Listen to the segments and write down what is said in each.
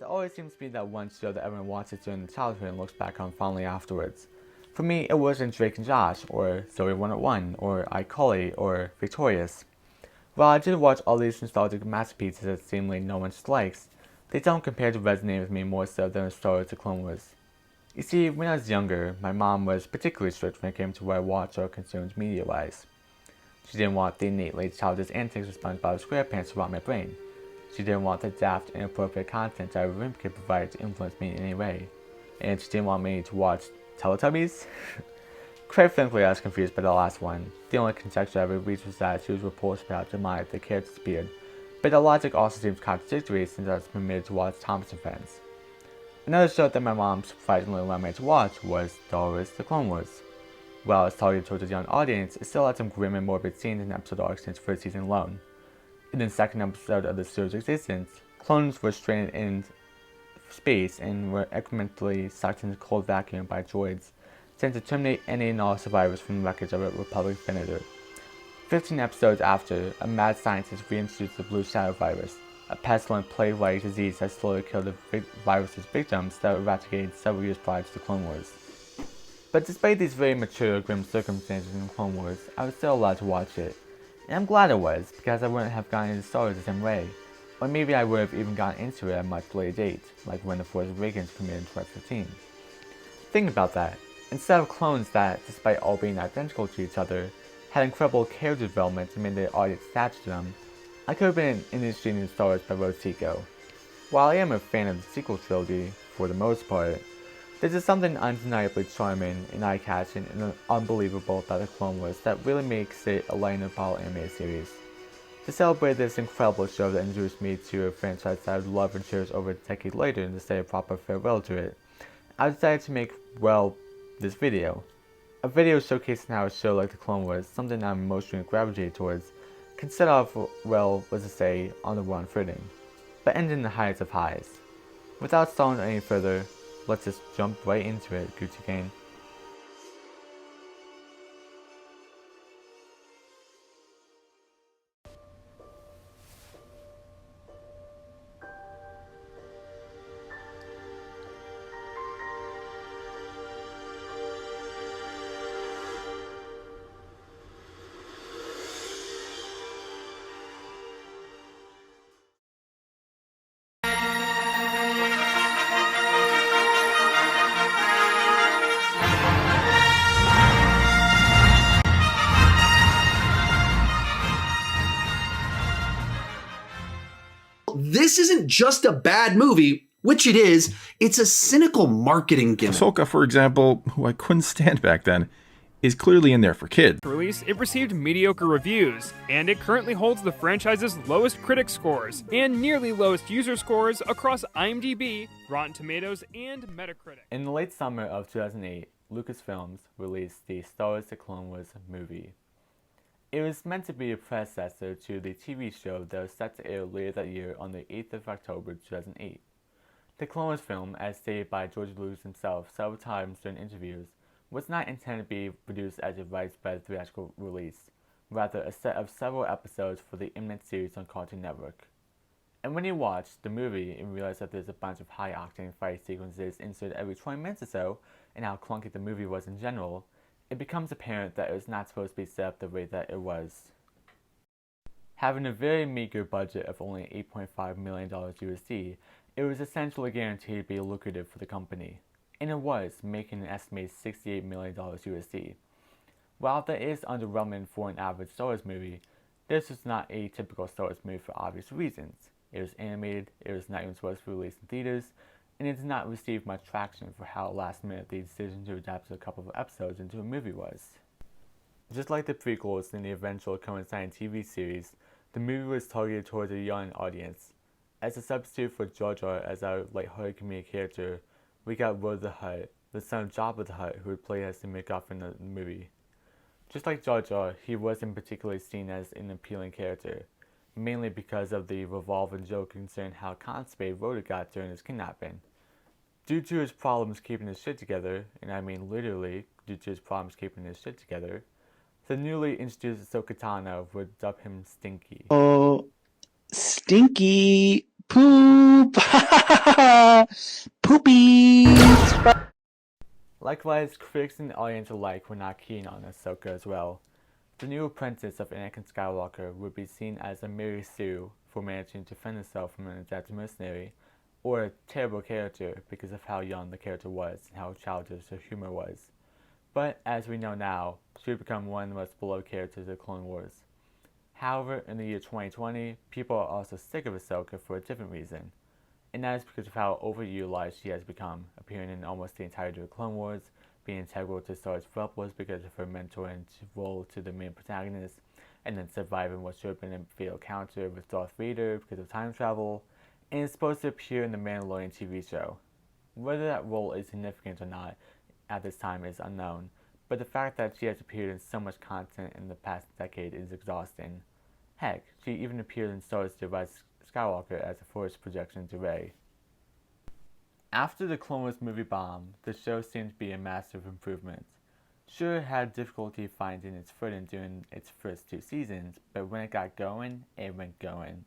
there always seems to be that one show that everyone watches during their childhood and looks back on fondly afterwards. For me, it wasn't Drake and Josh, or Zoe 101, or iCarly, or Victorious. While I did watch all these nostalgic masterpieces that seemingly no one likes, they don't compare to resonate with me more so than Star Wars: The Clone Wars. You see, when I was younger, my mom was particularly strict when it came to what I watched or consumed media-wise. She didn't want the innately childish antics of SpongeBob SquarePants to rot my brain. She didn't want the daft, inappropriate content that Wimp could provide to influence me in any way. And she didn't want me to watch Teletubbies? Quite frankly, I was confused by the last one. The only conjecture I ever reached was that she was repulsed about Jemima the character's beard, but the logic also seems contradictory since I was permitted to watch Thomas and Friends. Another show that my mom surprisingly allowed me to watch was Star Wars: The Clone Wars. While it's targeted towards a young audience, it still had some grim and morbid scenes and episode arcs in its first season alone. In the second episode of the show's existence, clones were stranded in space and were incrementally sucked into a cold vacuum by droids sent to terminate any and all survivors from the wreckage of a Republic Venator. 15 episodes after, a mad scientist reintroduced the Blue Shadow virus, a pestilent plague-like disease that slowly killed the virus's victims that were eradicated several years prior to the Clone Wars. But despite these very mature, grim circumstances in the Clone Wars, I was still allowed to watch it. And I'm glad I was, because I wouldn't have gotten into Star Wars the same way. Or maybe I would have even gotten into it at a much later date, like when The Force Awakens premiered in 2015. Think about that. Instead of clones that, despite all being identical to each other, had incredible character development and made their audience attached to them, I could have been initiated in Star Wars by Rose Tico. While I am a fan of the sequel trilogy, for the most part, there is something undeniably charming and eye-catching and unbelievable about the Clone Wars that really makes it a lightning-ball anime series. To celebrate this incredible show that introduced me to a franchise that I would love and cherish over a decade later and to say a proper farewell to it, I decided to make, this video. A video showcasing how a show like the Clone Wars, something I'm emotionally gravitated towards, can set off, let's just say, on the wrong footing, but end in the highest of highs. Without stalling any further, let's just jump right into it, Gucci Gang. This isn't just a bad movie, which it is, it's a cynical marketing gimmick. Ahsoka, for example, who I couldn't stand back then, is clearly in there for kids. Release, it received mediocre reviews, and it currently holds the franchise's lowest critic scores and nearly lowest user scores across IMDb, Rotten Tomatoes, and Metacritic. In the late summer of 2008, Lucasfilms released the Star Wars: The Clone Wars movie. It was meant to be a predecessor to the TV show that was set to air later that year on the 8th of October 2008. The Clone Wars film, as stated by George Lucas himself several times during interviews, was not intended to be produced as a widespread theatrical release, rather a set of several episodes for the imminent series on Cartoon Network. And when you watch the movie and realize that there's a bunch of high-octane fight sequences inserted every 20 minutes or so, and how clunky the movie was in general, it becomes apparent that it was not supposed to be set up the way that it was. Having a very meager budget of only $8.5 million USD, it was essentially guaranteed to be lucrative for the company. And it was, making an estimated $68 million USD. While that is underwhelming for an average Star Wars movie, this was not a typical Star Wars movie for obvious reasons. It was animated, it was not even supposed to be released in theaters, and it did not receive much traction for how last minute the decision to adapt a couple of episodes into a movie was. Just like the prequels and the eventual coinciding TV series, the movie was targeted towards a young audience. As a substitute for Jar Jar as our lighthearted comedic character, we got Yoda the Hutt, the son of Jabba the Hutt, who would play as the MacGuffin in the movie. Just like Jar Jar, he wasn't particularly seen as an appealing character, mainly because of the revolving joke concerning how constipated Yoda got during his kidnapping. Due to his problems keeping his shit together, and I mean literally due to his problems keeping his shit together, the newly introduced Ahsoka Tano would dub him Stinky. Oh, Stinky. Poop! Poopies! Likewise, critics and the audience alike were not keen on Ahsoka as well. The new apprentice of Anakin Skywalker would be seen as a Mary Sue for managing to defend herself from an adapted mercenary, or a terrible character because of how young the character was and how childish her humor was. But as we know now, she would become one of the most beloved characters of Clone Wars. However, in the year 2020, people are also sick of Ahsoka for a different reason, and that is because of how overutilized she has become, appearing in almost the entirety of Clone Wars, being integral to Star Wars Rebels because of her mentoring role to the main protagonist, and then surviving what should have been a fatal encounter with Darth Vader because of time travel, and is supposed to appear in the Mandalorian TV show. Whether that role is significant or not at this time is unknown, but the fact that she has appeared in so much content in the past decade is exhausting. Heck, she even appeared in Star Wars The Rise of Skywalker as a Force projection to Rey. After the Clone Wars movie bombed, the show seemed to be a massive improvement. Sure, it had difficulty finding its footing during its first 2 seasons, but when it got going, it went going.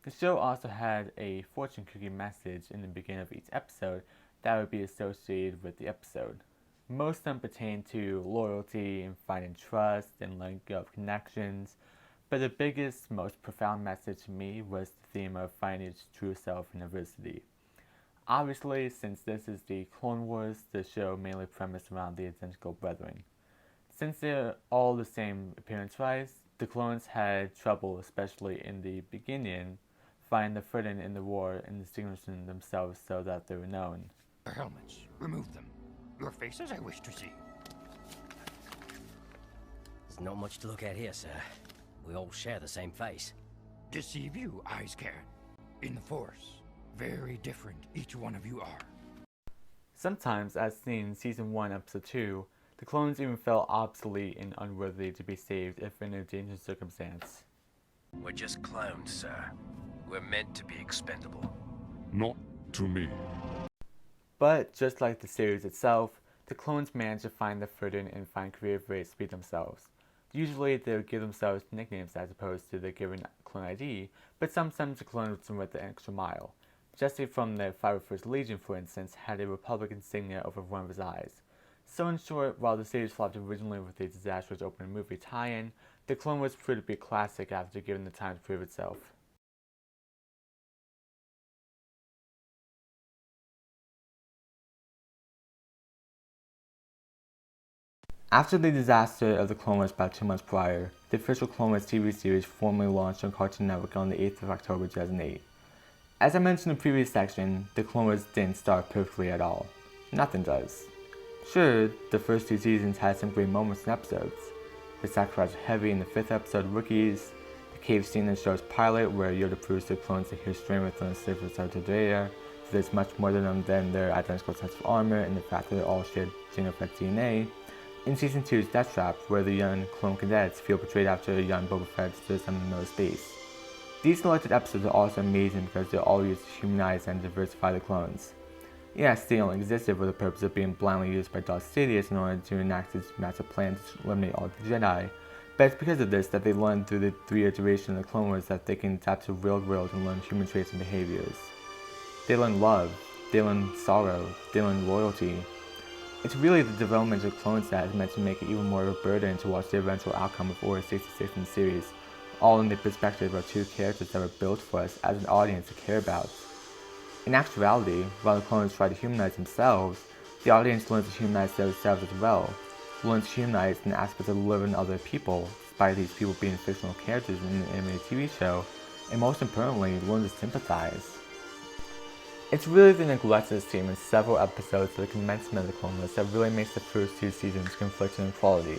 The show also had a fortune cookie message in the beginning of each episode that would be associated with the episode. Most of them pertain to loyalty and finding trust and letting go of connections, but the biggest, most profound message to me was the theme of finding its true self in adversity. Obviously, since this is the Clone Wars, the show mainly premised around the identical brethren. Since they're all the same appearance-wise, the clones had trouble, especially in the beginning, finding the footing in the war and distinguishing themselves so that they were known. Your helmets. Remove them. Your faces I wish to see. There's not much to look at here, sir. We all share the same face. Deceive you, eyes can. In the Force. Very different each one of you are. Sometimes, as seen in Season 1, Episode 2, the clones even felt obsolete and unworthy to be saved if in a dangerous circumstance. We're just clones, sir. We're meant to be expendable. Not to me. But, just like the series itself, the clones manage to find their footing and find creative ways to be themselves. Usually, they would give themselves nicknames as opposed to the given clone ID, but sometimes the clones went the extra mile. Jesse from the 501st Legion, for instance, had a Republic insignia over one of his eyes. So in short, while the series flopped originally with a disastrous opening movie tie-in, the Clone Wars proved to be a classic after given the time to prove itself. After the disaster of the Clone Wars about 2 months prior, the official Clone Wars TV series formally launched on Cartoon Network on the 8th of October 2008. As I mentioned in the previous section, the Clone Wars didn't start perfectly at all. Nothing does. Sure, the first 2 seasons had some great moments and episodes. The sacrifice heavy in the 5th episode, Rookies, the cave scene in the show's pilot where Yoda proves to the clones that he's strength on the surface of Todaya, so there's much more to them than their identical sets of armor and the fact that they all share Janobot DNA. In Season 2's Death Trap, where the young clone cadets feel betrayed after a young Boba Fett stirs them in the middle of space. These selected episodes are also amazing because they're all used to humanize and diversify the clones. Yes, they only existed for the purpose of being blindly used by Darth Sidious in order to enact his massive plan to eliminate all the Jedi, but it's because of this that they learned through the 3-year duration of the Clone Wars that they can adapt to real world and learn human traits and behaviors. They learn love, they learn sorrow, they learn loyalty. It's really the development of clones that is meant to make it even more of a burden to watch the eventual outcome of Order 66 in the series, all in the perspective of 2 characters that were built for us as an audience to care about. In actuality, while the clones try to humanize themselves, the audience learns to humanize themselves as well, learns to humanize an aspect of living other people, despite these people being fictional characters in an animated TV show, and most importantly, learns to sympathize. It's really the neglect of this theme in several episodes of the commencement of the Clone Wars that really makes the first 2 seasons conflicting in quality.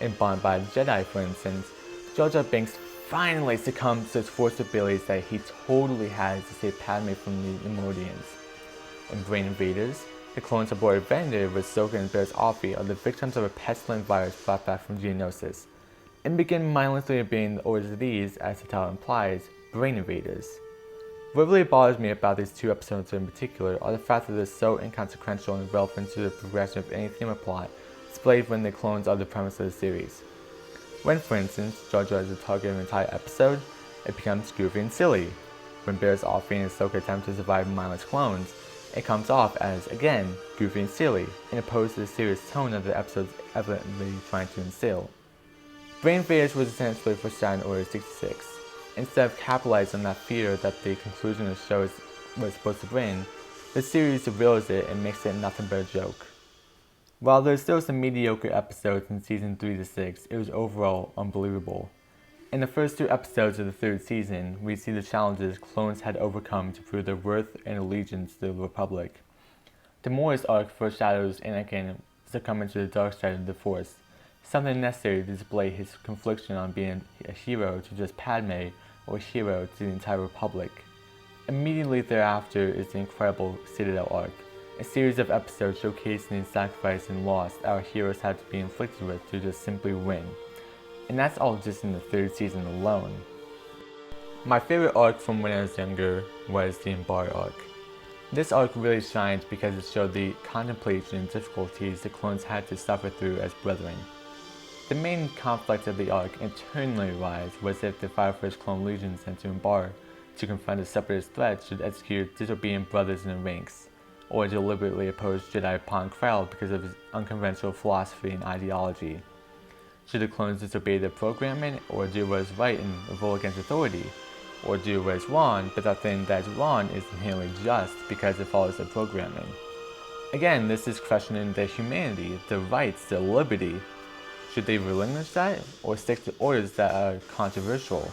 In Bond by the Jedi, for instance, Jar Jar Binks finally succumbs to his Force abilities that he totally has to save Padme from the Neimoidians. In Brain Invaders, the clones aboard Vander with Ahsoka and Bear's Offie are the victims of a pestilent virus brought back from Geonosis, and begin mindlessly obeying the orders of these, as the title implies, Brain Invaders. What really bothers me about these 2 episodes in particular are the fact that they're so inconsequential and irrelevant to the progression of any theme or plot displayed when the clones are the premise of the series. When, for instance, Jar Jar is the target of an entire episode, it becomes goofy and silly. when Bear's Offie and Ahsoka attempt to survive mindless clones, it comes off as, again, goofy and silly, in opposed to the serious tone that the episode's evidently trying to instill. Brain Phase was essentially foreshadowing Order 66. Instead of capitalizing on that fear that the conclusion of the show was supposed to bring, the series reveals it and makes it nothing but a joke. While there's still some mediocre episodes in season 3 to 6, it was overall unbelievable. In the first 2 episodes of the 3rd season, we see the challenges clones had overcome to prove their worth and allegiance to the Republic. The Morris arc foreshadows Anakin succumbing to the dark side of the Force, something necessary to display his confliction on being a hero to just Padme or a hero to the entire Republic. Immediately thereafter is the incredible Citadel arc, a series of episodes showcasing the sacrifice and loss our heroes had to be inflicted with to just simply win. And that's all just in the 3rd season alone. My favorite arc from when I was younger was the Embar arc. This arc really shined because it showed the contemplation and difficulties the clones had to suffer through as brethren. The main conflict of the arc, internally-wise, was if the 51st Clone Legion sent to Embar to confront a separatist threat should execute disobedient brothers in the ranks, or deliberately oppose Jedi Pong Krell because of his unconventional philosophy and ideology. Should the clones disobey their programming, or do what is right and revolt against authority? Or do what is wrong, but that thing that is wrong is inherently just because it follows their programming? Again, this is questioning their humanity, their rights, their liberty. Should they relinquish that, or stick to orders that are controversial?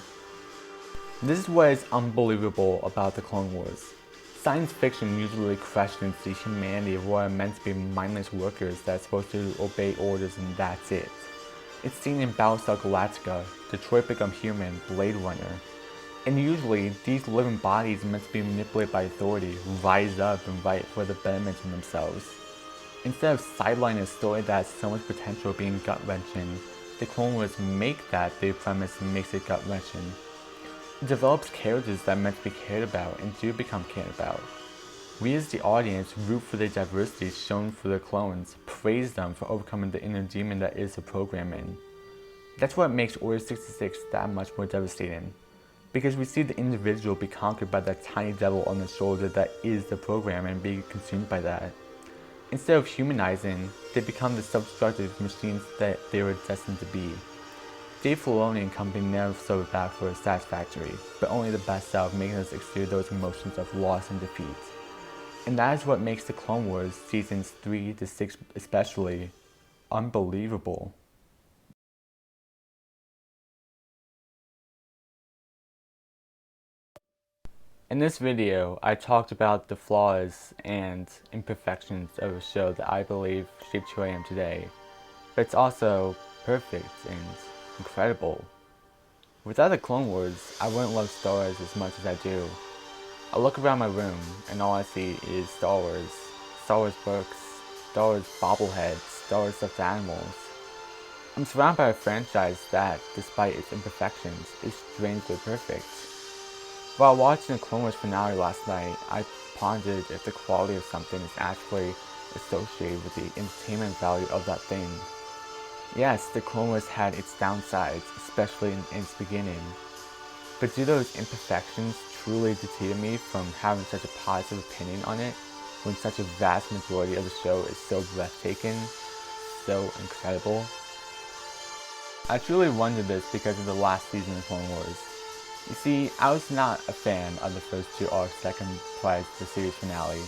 This is what is unbelievable about the Clone Wars. Science fiction usually questions the humanity of what are meant to be mindless workers that are supposed to obey orders and that's it. It's seen in Battlestar Galactica, Detroit Become Human, Blade Runner. And usually, these living bodies meant to be manipulated by authority, rise up and fight for the betterment of themselves. Instead of sidelining a story that has so much potential being gut-wrenching, the Clone Wars make that their premise and makes it gut-wrenching. It develops characters that are meant to be cared about and do become cared about. We as the audience root for the diversity shown for the clones, praise them for overcoming the inner demon that is the programming. That's what makes Order 66 that much more devastating, because we see the individual be conquered by that tiny devil on the shoulder that is the program and be consumed by that. Instead of humanizing, they become the self-destructive machines that they were destined to be. Dave Filoni and company never served back for a satisfactory, but only the best out of making us experience those emotions of loss and defeat. And that is what makes the Clone Wars seasons 3 to 6 especially unbelievable. In this video, I talked about the flaws and imperfections of a show that I believe shaped who I am today, but it's also perfect and incredible. Without the Clone Wars, I wouldn't love Star Wars as much as I do. I look around my room and all I see is Star Wars books, Star Wars bobbleheads, Star Wars stuffed animals. I'm surrounded by a franchise that, despite its imperfections, is strangely perfect. While watching the Clone Wars finale last night, I pondered if the quality of something is actually associated with the entertainment value of that thing. Yes, the Clone Wars had its downsides, especially in its beginning. But do those imperfections truly deter me from having such a positive opinion on it, when such a vast majority of the show is so breathtaking, so incredible? I truly wonder this because of the last season of Clone Wars. You see, I was not a fan of the first 2 arcs that comprised the series finale.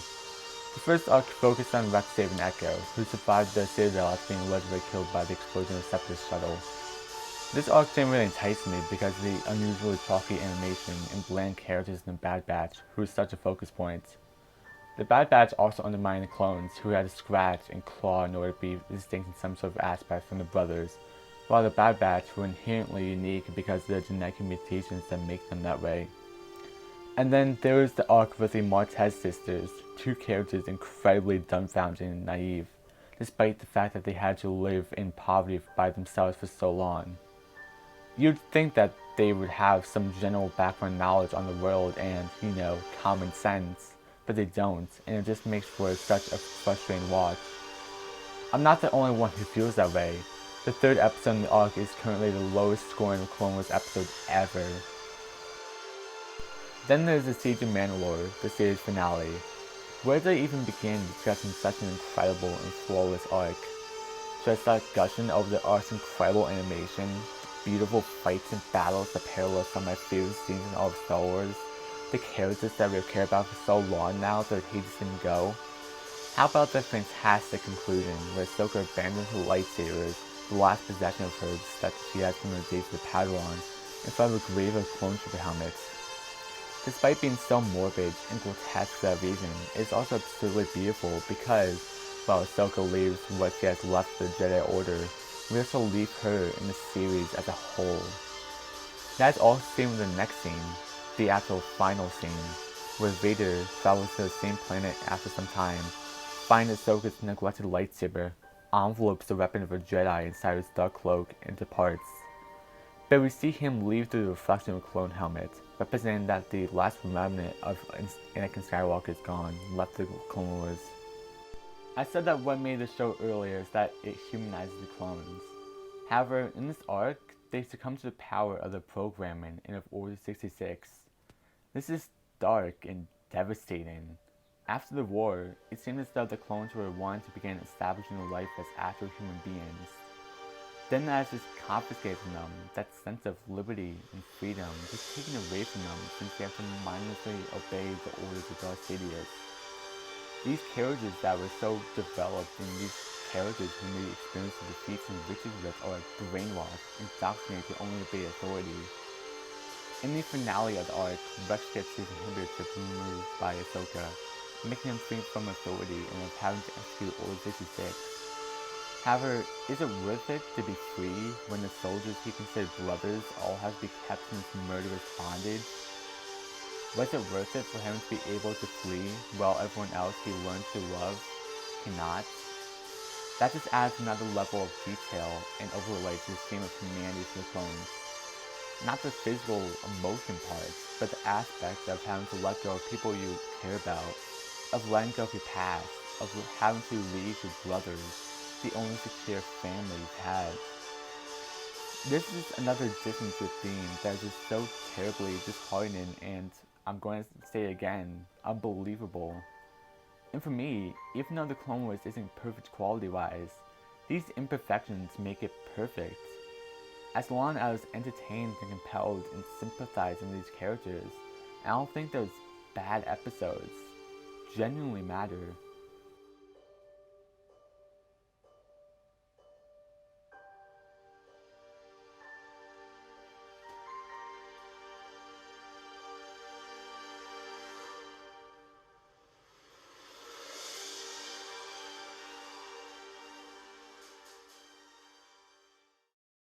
The first arc focused on Rex saving Echo, who survived the Citadel after being allegedly killed by the explosion of the Separatist shuttle. This arc didn't really entice me because of the unusually chalky animation and bland characters in the Bad Batch, who was such a focus point. The Bad Batch also undermined the clones, who had to scratch and claw in order to be distinct in some sort of aspect from the brothers, while the Bad Batch were inherently unique because of the genetic mutations that make them that way. And then there was the arc with the Martez sisters, 2 characters incredibly dumbfounded and naive, despite the fact that they had to live in poverty by themselves for so long. You'd think that they would have some general background knowledge on the world and, common sense, but they don't, and it just makes for such a frustrating watch. I'm not the only one who feels that way. The 3rd episode in the arc is currently the lowest scoring Clone Wars episode ever. Then there's the Siege of Mandalore, the series finale. Where did I even begin discussing such an incredible and flawless arc? Should I start gushing over the arc's incredible animation, the beautiful fights and battles that parallel some of my favorite scenes in all of Star Wars, the characters that we've cared about for so long now that he just didn't go? How about the fantastic conclusion where Ahsoka abandons her lightsabers, the last possession of hers that she has from her days with Padawan, in front of a grave of clone trooper helmets? Despite being so morbid and grotesque for that reason, it is also absurdly beautiful because, while Ahsoka leaves what she has left for the Jedi Order, we also leave her in the series as a whole. That is also seen with the next scene, the actual final scene, where Vader travels to the same planet after some time, finds Ahsoka's neglected lightsaber, envelopes the weapon of a Jedi inside his dark cloak, and departs. But we see him leave through the reflection of a clone helmet, representing that the last remnant of Anakin Skywalker is gone, left the Clone Wars. I said that what made the show earlier is that it humanizes the clones. However, in this arc, they succumb to the power of the programming and of Order 66. This is dark and devastating. After the war, it seemed as though the clones were wanting to begin establishing a life as actual human beings. Then that is just confiscated from them, that sense of liberty and freedom just taken away from them since they have to mindlessly obey the orders of Darth Sidious. These characters that were so developed and these characters who may experience the defeats and victories with are brainwashed and indoctrinated to only obey authority. In the finale of the arc, Rex gets his inhibitor chip removed by Ahsoka, making him free from authority and of having to execute Order 66. However, is it worth it to be free when the soldiers he considered brothers all have to be kept in this murderous bondage? Was it worth it for him to be able to flee while everyone else he learned to love cannot? That just adds another level of detail and overlay to the theme of humanity for the clones. Not the physical emotion parts, but the aspect of having to let go of people you care about, of letting go of your past, of having to leave your brothers, the only secure family you've had. This is another addition to a theme that is just so terribly disheartening and, I'm going to say it again, unbelievable. And for me, even though the Clone Wars isn't perfect quality-wise, these imperfections make it perfect. As long as I was entertained and compelled and sympathized with these characters, I don't think those bad episodes genuinely matter.